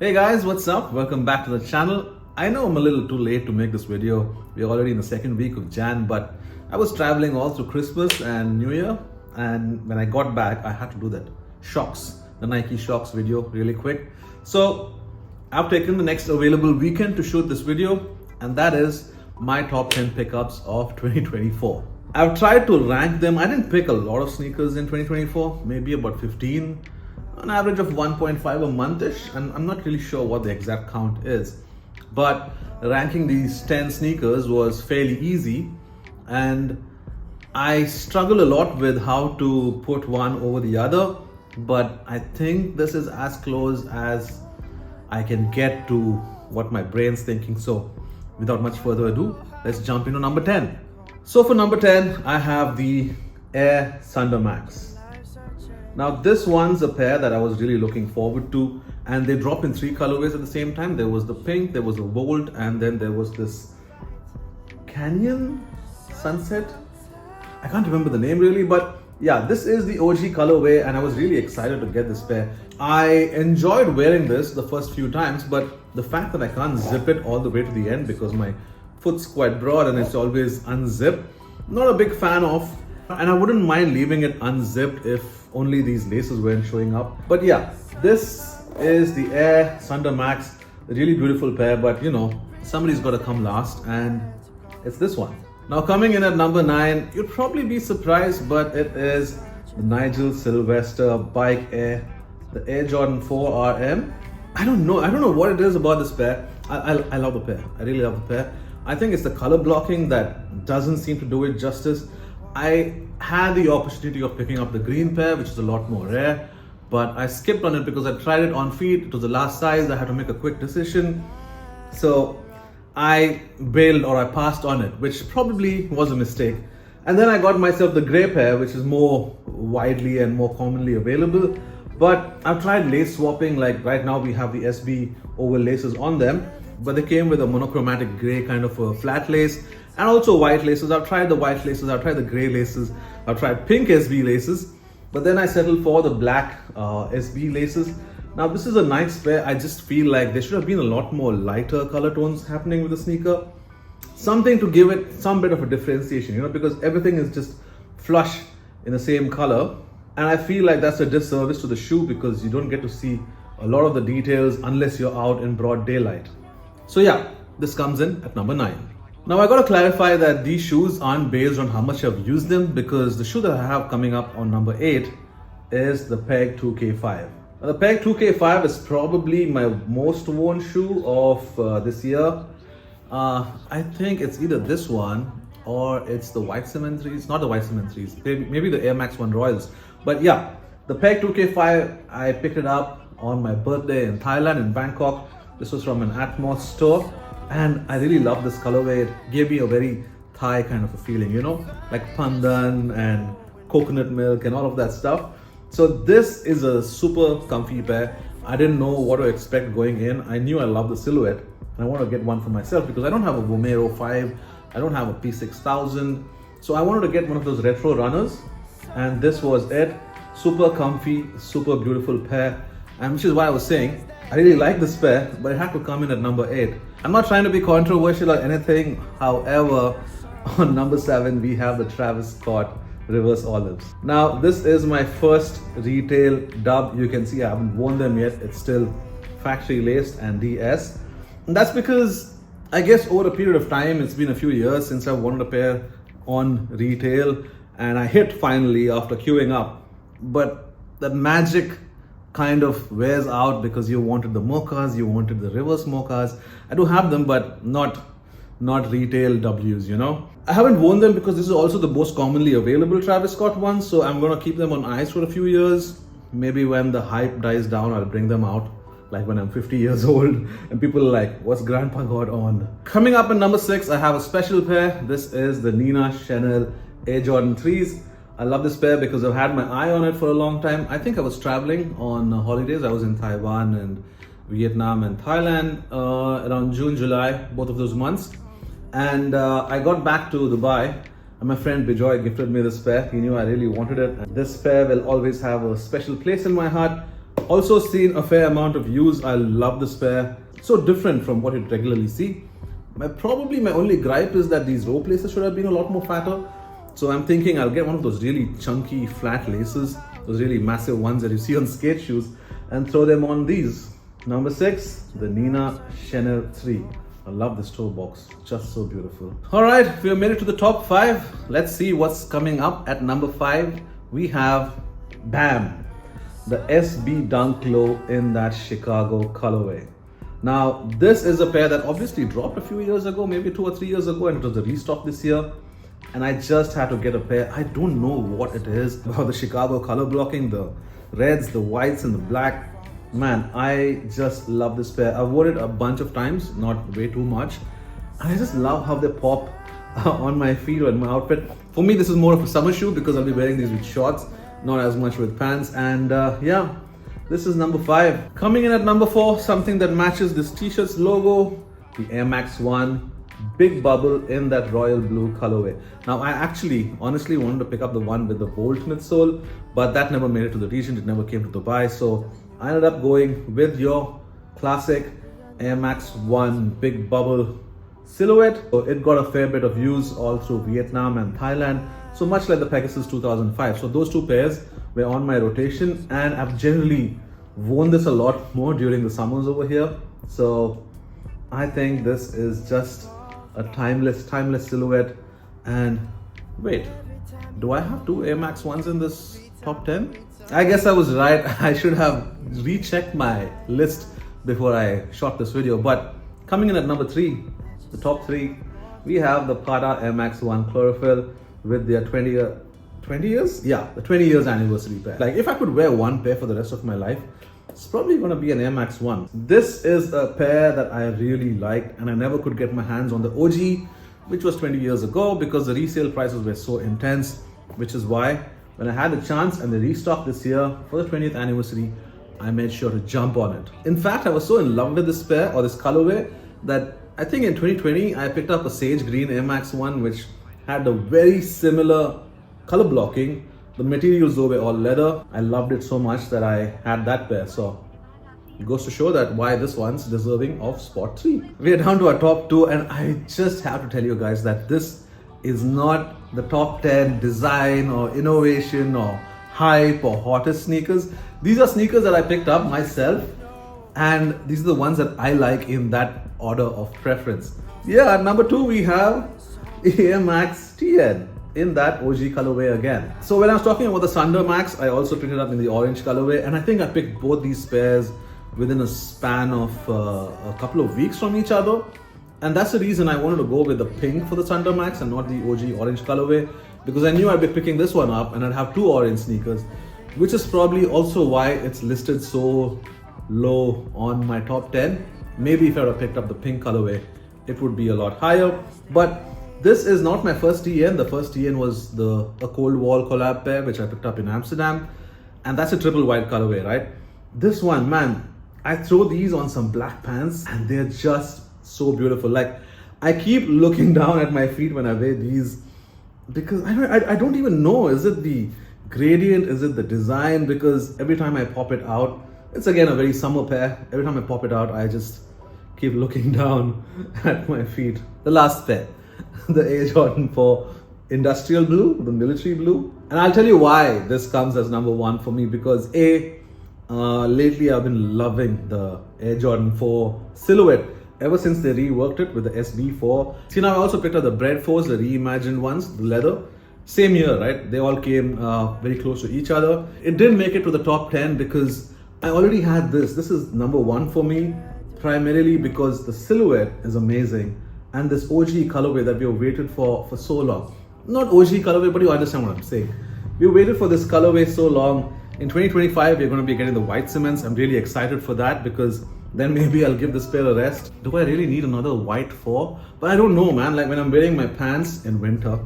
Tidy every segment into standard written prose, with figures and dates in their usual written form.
Hey guys, what's up? Welcome back to the channel. I know I'm a little too late to make this video. We're already in the second week of Jan, but I was traveling all through Christmas and New Year, and when I got back, I had to do that Shox, the Nike Shox video really quick. So I've taken the next available weekend to shoot this video, and that is my top 10 pickups of 2024. I've tried to rank them. I didn't pick a lot of sneakers in 2024, maybe about 15, an average of 1.5 a month-ish, and I'm not really sure what the exact count is. But ranking these 10 sneakers was fairly easy, and I struggle a lot with how to put one over the other, but I think this is as close as I can get to what my brain's thinking. So without much further ado, let's jump into number 10. So for number 10, I have the Air SNDR Max. Now this one's a pair that I was really looking forward to, and they dropped in 3 colorways at the same time. There was the pink, there was a gold, and then there was this Canyon Sunset. I can't remember the name really, but yeah, this is the OG colorway, and I was really excited to get this pair. I enjoyed wearing this the first few times, but the fact that I can't zip it all the way to the end because my foot's quite broad and it's always unzipped, not a big fan of. And I wouldn't mind leaving it unzipped if only these laces weren't showing up. But yeah, this is the Air SNDR Max, a really beautiful pair, but you know, somebody's got to come last, and it's this one. Now coming in at number 9, you'd probably be surprised, but it is the Nigel Sylvester Bike Air, the Air Jordan 4 RM. I don't know what it is about this pair. I love the pair. I really love the pair. I think it's the color blocking that doesn't seem to do it justice. I had the opportunity of picking up the green pair, which is a lot more rare, but I skipped on it because I tried it on feet. It was the last size. I had to make a quick decision. So I bailed, or I passed on it, which probably was a mistake. And then I got myself the gray pair, which is more widely and more commonly available. But I've tried lace swapping. Like right now we have the SB oval laces on them, but they came with a monochromatic gray kind of a flat lace and also white laces. I've tried the white laces, I've tried the gray laces, I've tried pink SB laces, but then I settled for the black SB laces. Now this is a nice pair. I just feel like there should have been a lot more lighter color tones happening with the sneaker. Something to give it some bit of a differentiation, you know, because everything is just flush in the same color. And I feel like that's a disservice to the shoe because you don't get to see a lot of the details unless you're out in broad daylight. So yeah, this comes in at number 9. Now I gotta clarify that these shoes aren't based on how much I've used them, because the shoe that I have coming up on number 8 is the Peg 2K5. Now, the Peg 2K5 is probably my most worn shoe of this year. I think it's either this one or it's the white cement 3s, not the white cement 3s, maybe the Air Max 1 Royals. But yeah, the Peg 2K5, I picked it up on my birthday in Thailand, in Bangkok. This was from an Atmos store, and I really love this colorway. It gave me a very Thai kind of a feeling, you know, like pandan and coconut milk and all of that stuff. So this is a super comfy pair. I didn't know what to expect going in. I knew I love the silhouette, and I want to get one for myself because I don't have a Vomero 5, I don't have a P6000. So I wanted to get one of those retro runners, and this was it. Super comfy, super beautiful pair, and which is why I was saying I really like this pair, but it had to come in at number 8. I'm not trying to be controversial or anything. However, on number 7, we have the Travis Scott Reverse Olives. Now, this is my first retail dub. You can see I haven't worn them yet. It's still factory laced and DS. And that's because I guess over a period of time, it's been a few years since I've worn a pair on retail, and I hit finally after queuing up. But that magic kind of wears out because you wanted the mochas, you wanted the reverse mochas. I do have them, but not retail Ws, you know. I haven't worn them because this is also the most commonly available Travis Scott one, so I'm gonna keep them on ice for a few years. Maybe when the hype dies down, I'll bring them out, like when I'm 50 years old and people are like, what's Grandpa got on? Coming up at number 6, I have a special pair. This is the Nina Chanel Air Jordan 3s. I love this pair because I've had my eye on it for a long time. I think I was traveling on holidays. I was in Taiwan and Vietnam and Thailand around June, July, both of those months. And I got back to Dubai, and my friend Bijoy gifted me this pair. He knew I really wanted it. And this pair will always have a special place in my heart Also seen a fair amount of use. I love this pair. So different from what you regularly see. Probably my only gripe is that these row laces should have been a lot more fatter. So I'm thinking I'll get one of those really chunky flat laces, those really massive ones that you see on skate shoes, and throw them on these. Number 6, the Nina Chanel 3. I love this toe box, just so beautiful. All right, we have made it to the top 5. Let's see what's coming up at number 5. We have BAM, the SB Dunk Low in that Chicago colorway. Now, this is a pair that obviously dropped a few years ago, maybe 2 or 3 years ago, and it was a restock this year. And I just had to get a pair. I don't know what it is about the Chicago color blocking, the reds, the whites, and the black. Man, I just love this pair. I've worn it a bunch of times, not way too much. And I just love how they pop on my feet or in my outfit. For me, this is more of a summer shoe because I'll be wearing these with shorts, not as much with pants. And yeah, this is number 5. Coming in at number 4, something that matches this t-shirt's logo, the Air Max 1. Big bubble in that royal blue colorway. Now I actually honestly wanted to pick up the one with the bolt in its sole, but that never made it to the region. It never came to Dubai, so I ended up going with your classic Air Max 1 big bubble silhouette. So it got a fair bit of use all through Vietnam and Thailand, so much like the Pegasus 2005. So those 2 pairs were on my rotation, and I've generally worn this a lot more during the summers over here. So I think this is just a timeless silhouette. And wait, do I have 2 Air Max 1s in this top 10? I guess I was right. I should have rechecked my list before I shot this video. But coming in at number 3, the top 3, we have the Prada Air Max 1 Chlorophyll with their 20 years? Yeah, the 20 years anniversary pair. Like, if I could wear one pair for the rest of my life, it's probably going to be an Air Max 1. This is a pair that I really liked, and I never could get my hands on the OG, which was 20 years ago, because the resale prices were so intense, which is why when I had the chance and they restocked this year for the 20th anniversary, I made sure to jump on it. In fact, I was so in love with this pair or this colorway that I think in 2020, I picked up a sage green Air Max 1, which had a very similar color blocking. The materials though were all leather. I loved it so much that I had that pair. So it goes to show that why this one's deserving of spot 3. We are down to our top 2, and I just have to tell you guys that this is not the top 10 design or innovation or hype or hottest sneakers. These are sneakers that I picked up myself, and these are the ones that I like in that order of preference. Yeah, at number 2 we have Air Max TN in that OG colorway again. So when I was talking about the Thunder Max, I also picked it up in the orange colorway, and I think I picked both these pairs within a span of a couple of weeks from each other. And that's the reason I wanted to go with the pink for the Thunder Max and not the OG orange colorway, because I knew I'd be picking this one up and I'd have 2 orange sneakers, which is probably also why it's listed so low on my top 10. Maybe if I would have picked up the pink colorway, it would be a lot higher. But this is not my first TN. The first TN was a Cold Wall collab pair, which I picked up in Amsterdam. And that's a triple white colorway, right? This one, man, I throw these on some black pants and they're just so beautiful. Like, I keep looking down at my feet when I wear these, because I don't even know, is it the gradient, is it the design? Because every time I pop it out, it's again a very summer pair. Every time I pop it out, I just keep looking down at my feet. The last pair, the Air Jordan 4 industrial blue, the military blue. And I'll tell you why this comes as number 1 for me, because lately I've been loving the Air Jordan 4 silhouette ever since they reworked it with the SB4. See, now I also picked up the Bread 4s, the reimagined ones, the leather. Same year, right? They all came very close to each other. It didn't make it to the top 10 because I already had this. This is number 1 for me, primarily because the silhouette is amazing. And this OG colorway that we have waited for so long. Not OG colorway, but you understand what I'm saying. We waited for this colorway so long. In 2025, we're going to be getting the white cements. I'm really excited for that, because then maybe I'll give this pair a rest. Do I really need another white 4? But I don't know, man. Like, when I'm wearing my pants in winter,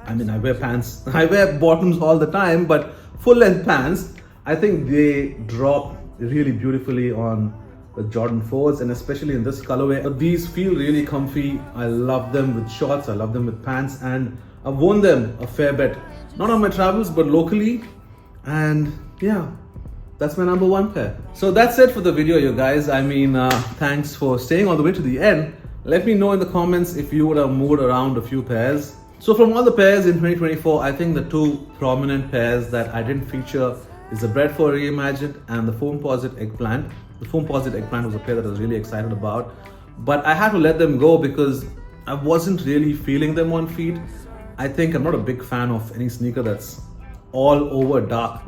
I mean, I wear pants. I wear bottoms all the time, but full length pants, I think they drop really beautifully on the Jordan 4s, and especially in this colorway. These feel really comfy. I love them with shorts, I love them with pants, and I've worn them a fair bit. Not on my travels, but locally. And yeah, That's my number one pair. So that's it for the video, you guys. I mean, thanks for staying all the way to the end. Let me know in the comments if you would have moved around a few pairs. So from all the pairs in 2024, I think the two prominent pairs that I didn't feature is the Bradford Reimagined and the Foamposite Eggplant. The Foamposite Eggplant was a pair that I was really excited about, but I had to let them go because I wasn't really feeling them on feet. I think I'm not a big fan of any sneaker that's all over dark.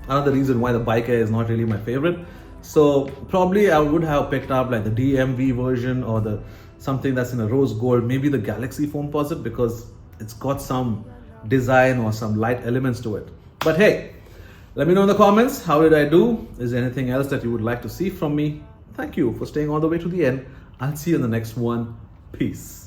Another reason why the Bike Air is not really my favorite. So probably I would have picked up like the DMV version or the something that's in a rose gold, maybe the Galaxy Foamposite, because it's got some design or some light elements to it. But hey, let me know in the comments, how did I do? Is there anything else that you would like to see from me? Thank you for staying all the way to the end. I'll see you in the next one. Peace.